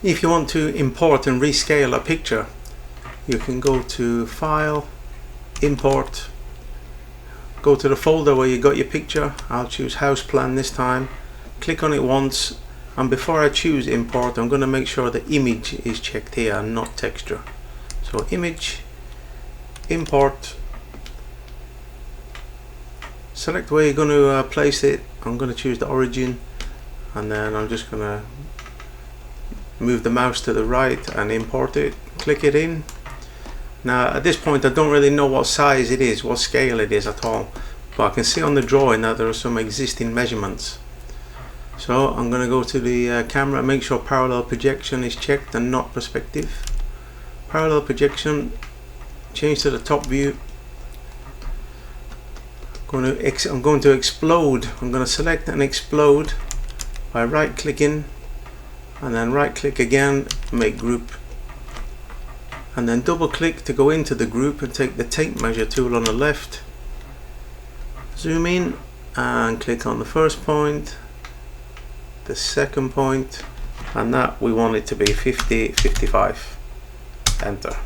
If you want to import and rescale a picture, you can go to File, Import, go to the folder where you got your picture. I'll choose House Plan this time, click on it once, and before I choose Import, I'm going to make sure the image is checked here and not texture. So Image, Import, select where you're going to place it. I'm going to choose the origin, and then I'm just going to move the mouse to the right and import it, click it in. Now at this point I don't really know what size it is, what scale it is at all, but I can see on the drawing that there are some existing measurements. So I'm going to go to the camera, make sure parallel projection is checked and not perspective. Parallel projection, change to the top view. I'm going to explode. I'm going to select and explode by right clicking, and then right click again, make group, and then double click to go into the group and take the tape measure tool on the left, zoom in and click on the first point, the second point, and that we want it to be 50, 55. Enter.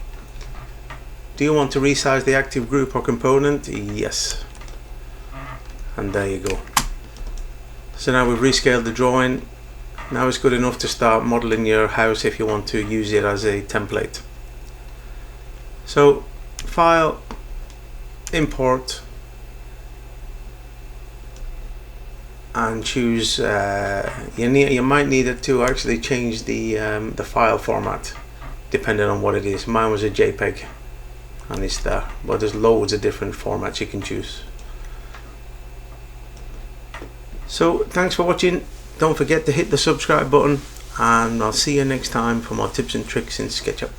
Do you want to resize the active group or component? Yes. And there you go. So now we've rescaled the drawing. Now it's good enough to start modeling your house if you want to use it as a template. So File, Import, and choose. You might need it to actually change the file format depending on what it is. Mine was a JPEG, and it's there. But there's loads of different formats you can choose. So thanks for watching. Don't forget to hit the subscribe button, and I'll see you next time for more tips and tricks in SketchUp.